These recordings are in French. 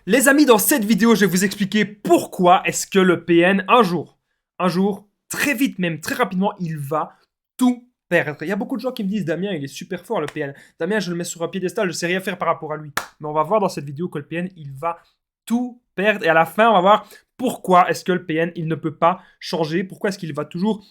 Les amis, dans cette vidéo, je vais vous expliquer pourquoi est-ce que le PN, un jour, très vite même, très rapidement, il va tout perdre. Il y a beaucoup de gens qui me disent, Damien, il est super fort le PN. Damien, je le mets sur un piédestal, je ne sais rien faire par rapport à lui. Mais on va voir dans cette vidéo que le PN, il va tout perdre. Et à la fin, on va voir pourquoi est-ce que le PN, il ne peut pas changer. Pourquoi est-ce qu'il va toujours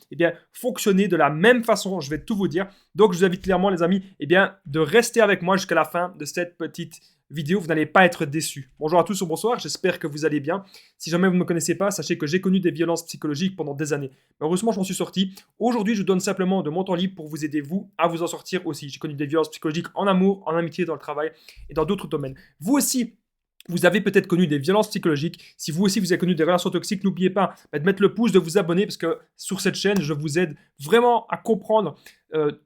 fonctionner de la même façon. Je vais tout vous dire. Donc, je vous invite clairement, les amis, de rester avec moi jusqu'à la fin de cette petite vidéo, vous n'allez pas être déçus. Bonjour à tous ou bonsoir, j'espère que vous allez bien. Si jamais vous ne me connaissez pas, sachez que j'ai connu des violences psychologiques pendant des années. Mais heureusement, je m'en suis sorti. Aujourd'hui, je donne simplement de mon temps libre pour vous aider, vous, à vous en sortir aussi. J'ai connu des violences psychologiques en amour, en amitié, dans le travail et dans d'autres domaines. Vous aussi, vous avez peut-être connu des violences psychologiques. Si vous aussi vous avez connu des relations toxiques, n'oubliez pas de mettre le pouce, de vous abonner parce que sur cette chaîne, je vous aide vraiment à comprendre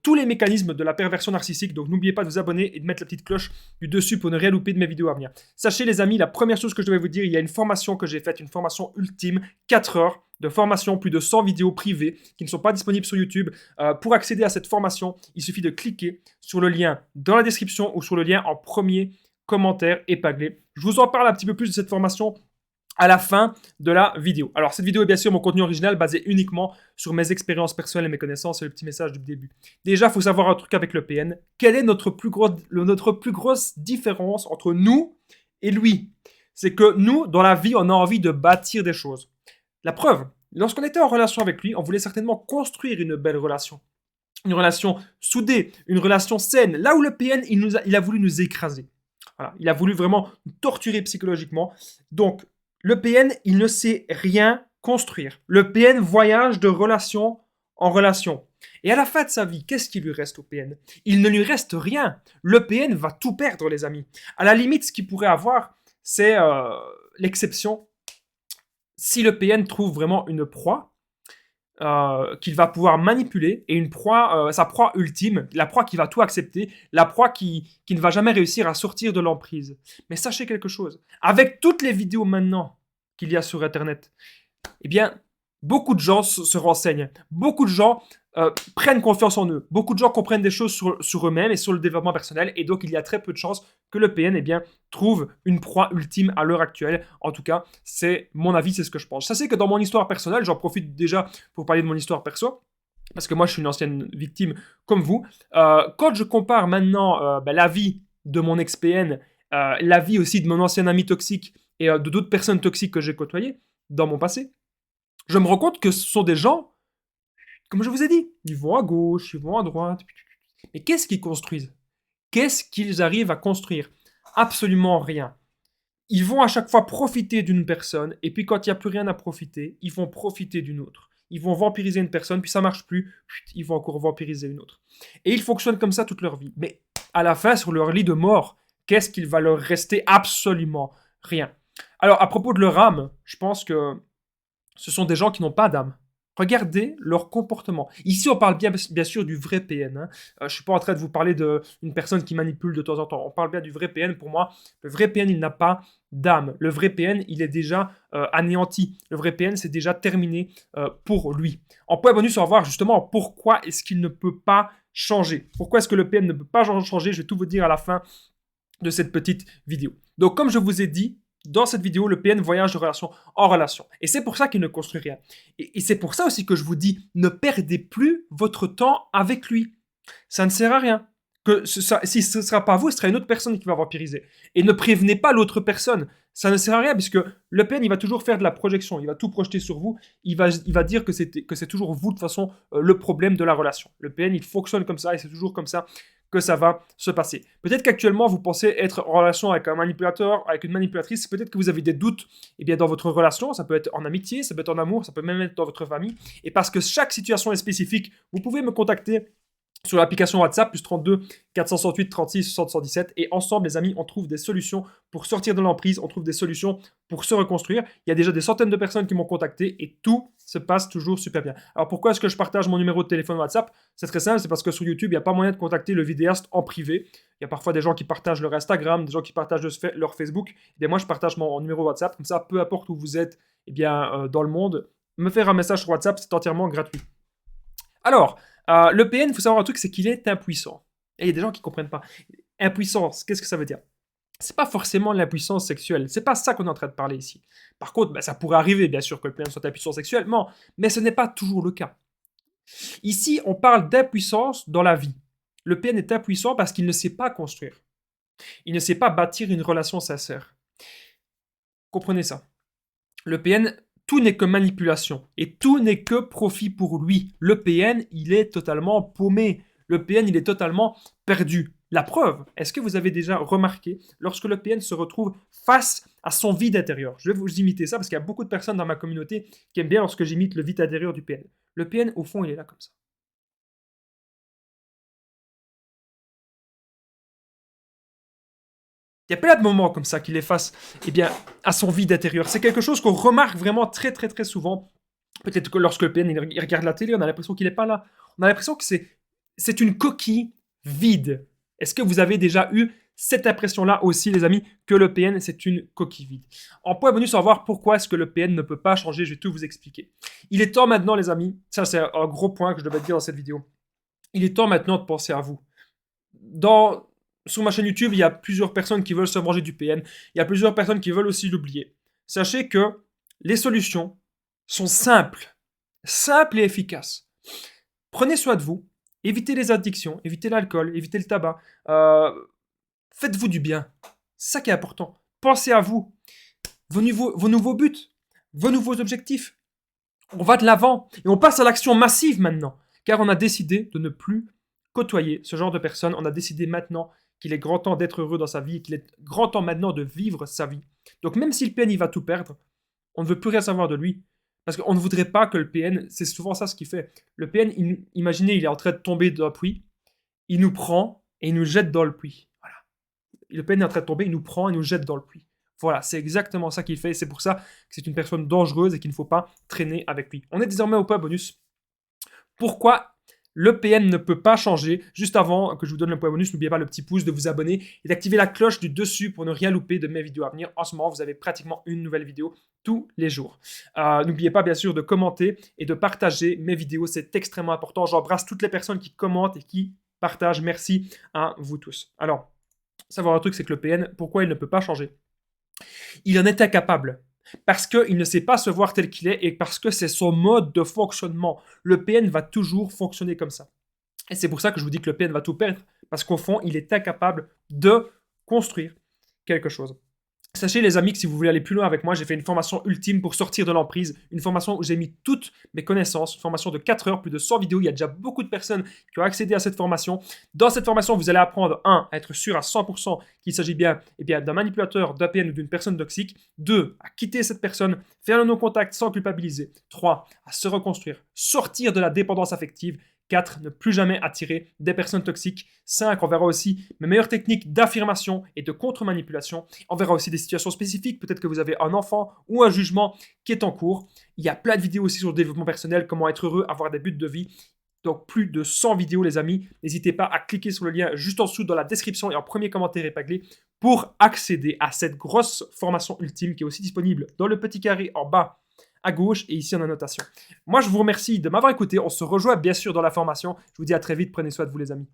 tous les mécanismes de la perversion narcissique. Donc n'oubliez pas de vous abonner et de mettre la petite cloche du dessus pour ne rien louper de mes vidéos à venir. Sachez les amis, la première chose que je devais vous dire, il y a une formation que j'ai faite, une formation ultime, 4 heures de formation, plus de 100 vidéos privées qui ne sont pas disponibles sur YouTube. Pour accéder à cette formation, il suffit de cliquer sur le lien dans la description ou sur le lien en premier commentaire épinglé. Je vous en parle un petit peu plus de cette formation à la fin de la vidéo. Alors, cette vidéo est bien sûr mon contenu original basé uniquement sur mes expériences personnelles et mes connaissances et le petit message du début. Déjà, il faut savoir un truc avec le PN. Quelle est notre plus grosse différence entre nous et lui? C'est que nous, dans la vie, on a envie de bâtir des choses. La preuve, lorsqu'on était en relation avec lui, on voulait certainement construire une belle relation. Une relation soudée, une relation saine. Là où le PN, il a voulu nous écraser. Voilà, il a voulu vraiment nous torturer psychologiquement. Donc, le PN, il ne sait rien construire. Le PN voyage de relation en relation. Et à la fin de sa vie, qu'est-ce qui lui reste au PN? Il ne lui reste rien. Le PN va tout perdre, les amis. À la limite, ce qu'il pourrait avoir, c'est l'exception. Si le PN trouve vraiment une proie, qu'il va pouvoir manipuler et une proie, sa proie ultime, la proie qui va tout accepter, la proie qui ne va jamais réussir à sortir de l'emprise. Mais sachez quelque chose, avec toutes les vidéos maintenant qu'il y a sur Internet, eh bien, beaucoup de gens se renseignent, beaucoup de gens prennent confiance en eux, beaucoup de gens comprennent des choses sur eux-mêmes et sur le développement personnel, et donc il y a très peu de chances que le PN trouve une proie ultime à l'heure actuelle. En tout cas, c'est mon avis, c'est ce que je pense. Sachez que dans mon histoire personnelle, j'en profite déjà pour parler de mon histoire perso, parce que moi je suis une ancienne victime comme vous. Quand je compare maintenant la vie de mon ex-PN, la vie aussi de mon ancien ami toxique et de d'autres personnes toxiques que j'ai côtoyées dans mon passé, je me rends compte que ce sont des gens, comme je vous ai dit, ils vont à gauche, ils vont à droite. Mais qu'est-ce qu'ils construisent? Qu'est-ce qu'ils arrivent à construire? Absolument rien. Ils vont à chaque fois profiter d'une personne, et puis quand il n'y a plus rien à profiter, ils vont profiter d'une autre. Ils vont vampiriser une personne, puis ça marche plus, ils vont encore vampiriser une autre. Et ils fonctionnent comme ça toute leur vie. Mais à la fin, sur leur lit de mort, qu'est-ce qu'il va leur rester? Absolument rien. Alors, à propos de leur âme, je pense que ce sont des gens qui n'ont pas d'âme. Regardez leur comportement. Ici, on parle bien sûr du vrai PN. Hein. Je ne suis pas en train de vous parler d'une personne qui manipule de temps en temps. On parle bien du vrai PN. Pour moi, le vrai PN, il n'a pas d'âme. Le vrai PN, il est déjà anéanti. Le vrai PN, c'est déjà terminé pour lui. En point bonus, on va voir justement pourquoi est-ce qu'il ne peut pas changer. Pourquoi est-ce que le PN ne peut pas changer? Je vais tout vous dire à la fin de cette petite vidéo. Donc, comme je vous ai dit, dans cette vidéo, le PN voyage de relation en relation. Et c'est pour ça qu'il ne construit rien. Et c'est pour ça aussi que je vous dis, ne perdez plus votre temps avec lui. Ça ne sert à rien. Si ce ne sera pas vous, ce sera une autre personne qui va vampiriser. Et ne prévenez pas l'autre personne. Ça ne sert à rien, puisque le PN, il va toujours faire de la projection. Il va tout projeter sur vous. Il va dire que c'est toujours vous, de toute façon, le problème de la relation. Le PN, il fonctionne comme ça, et c'est toujours comme ça que ça va se passer. Peut-être qu'actuellement, vous pensez être en relation avec un manipulateur, avec une manipulatrice. Peut-être que vous avez des doutes dans votre relation. Ça peut être en amitié, ça peut être en amour, ça peut même être dans votre famille. Et parce que chaque situation est spécifique, vous pouvez me contacter sur l'application WhatsApp, plus 32 468 36 60 117. Et ensemble, les amis, on trouve des solutions pour sortir de l'emprise, on trouve des solutions pour se reconstruire. Il y a déjà des centaines de personnes qui m'ont contacté et tout se passe toujours super bien. Alors pourquoi est-ce que je partage mon numéro de téléphone WhatsApp? C'est très simple, c'est parce que sur YouTube, il n'y a pas moyen de contacter le vidéaste en privé. Il y a parfois des gens qui partagent leur Instagram, des gens qui partagent leur Facebook. Et moi, je partage mon numéro WhatsApp. Comme ça, peu importe où vous êtes dans le monde, me faire un message sur WhatsApp, c'est entièrement gratuit. Alors, le PN, il faut savoir un truc, c'est qu'il est impuissant. Et il y a des gens qui ne comprennent pas. Impuissance, qu'est-ce que ça veut dire? c'est pas forcément l'impuissance sexuelle. C'est pas ça qu'on est en train de parler ici. Par contre, bah, ça pourrait arriver, bien sûr, que le PN soit impuissant sexuellement, mais ce n'est pas toujours le cas. Ici, on parle d'impuissance dans la vie. Le PN est impuissant parce qu'il ne sait pas construire. Il ne sait pas bâtir une relation sincère. Comprenez ça. Le PN, tout n'est que manipulation et tout n'est que profit pour lui. Le PN, il est totalement paumé. Le PN, il est totalement perdu. La preuve, est-ce que vous avez déjà remarqué lorsque le PN se retrouve face à son vide intérieur? Je vais vous imiter ça parce qu'il y a beaucoup de personnes dans ma communauté qui aiment bien lorsque j'imite le vide intérieur du PN. Le PN, au fond, il est là comme ça. Il y a plein de moments comme ça qu'il est face eh bien, à son vide intérieur. C'est quelque chose qu'on remarque vraiment très très très souvent. Peut-être que lorsque le PN il regarde la télé, on a l'impression qu'il n'est pas là. On a l'impression que c'est une coquille vide. Est-ce que vous avez déjà eu cette impression-là aussi, les amis, que le PN, c'est une coquille vide? En point bonus, on va voir pourquoi est-ce que le PN ne peut pas changer. Je vais tout vous expliquer. Il est temps maintenant, les amis, ça c'est un gros point que je devais dire dans cette vidéo. Il est temps maintenant de penser à vous. Sur ma chaîne YouTube, il y a plusieurs personnes qui veulent se venger du PN. Il y a plusieurs personnes qui veulent aussi l'oublier. Sachez que les solutions sont simples. Simples et efficaces. Prenez soin de vous. Évitez les addictions. Évitez l'alcool. Évitez le tabac. Faites-vous du bien. C'est ça qui est important. Pensez à vous. Vos nouveaux buts. Vos nouveaux objectifs. On va de l'avant. Et on passe à l'action massive maintenant. Car on a décidé de ne plus côtoyer ce genre de personnes. On a décidé maintenant qu'il est grand temps d'être heureux dans sa vie et qu'il est grand temps maintenant de vivre sa vie. Donc même si le PN il va tout perdre, on ne veut plus rien savoir de lui. Parce qu'on ne voudrait pas que le PN, c'est souvent ça ce qu'il fait. Le PN, imaginez, il est en train de tomber d'un puits, il nous prend et il nous jette dans le puits. Voilà. Le PN est en train de tomber, il nous prend et nous jette dans le puits. Voilà, c'est exactement ça qu'il fait. C'est pour ça que c'est une personne dangereuse et qu'il ne faut pas traîner avec lui. On est désormais au point bonus. Pourquoi le PN ne peut pas changer? Juste avant que je vous donne le point bonus, n'oubliez pas le petit pouce, de vous abonner et d'activer la cloche du dessus pour ne rien louper de mes vidéos à venir. En ce moment, vous avez pratiquement une nouvelle vidéo tous les jours. N'oubliez pas bien sûr de commenter et de partager mes vidéos, c'est extrêmement important. J'embrasse toutes les personnes qui commentent et qui partagent. Merci à vous tous. Alors, savoir un truc, c'est que le PN, pourquoi il ne peut pas changer? Il en est incapable. Parce qu'il ne sait pas se voir tel qu'il est et parce que c'est son mode de fonctionnement. Le PN va toujours fonctionner comme ça. Et c'est pour ça que je vous dis que le PN va tout perdre, parce qu'au fond, il est incapable de construire quelque chose. Sachez les amis que si vous voulez aller plus loin avec moi, j'ai fait une formation ultime pour sortir de l'emprise, une formation où j'ai mis toutes mes connaissances, une formation de 4 heures, plus de 100 vidéos, il y a déjà beaucoup de personnes qui ont accédé à cette formation. Dans cette formation, vous allez apprendre 1. À être sûr à 100% qu'il s'agit bien, d'un manipulateur, d'APN ou d'une personne toxique. 2. À quitter cette personne, faire le non-contact sans culpabiliser. 3. À se reconstruire, sortir de la dépendance affective. 4. Ne plus jamais attirer des personnes toxiques. 5. On verra aussi mes meilleures techniques d'affirmation et de contre-manipulation. On verra aussi des situations spécifiques. Peut-être que vous avez un enfant ou un jugement qui est en cours. Il y a plein de vidéos aussi sur le développement personnel, comment être heureux, avoir des buts de vie. Donc plus de 100 vidéos les amis. N'hésitez pas à cliquer sur le lien juste en dessous dans la description et en premier commentaire épinglé pour accéder à cette grosse formation ultime qui est aussi disponible dans le petit carré en bas à gauche et ici en annotation. Moi, je vous remercie de m'avoir écouté. On se rejoint bien sûr dans la formation. Je vous dis à très vite. Prenez soin de vous les amis.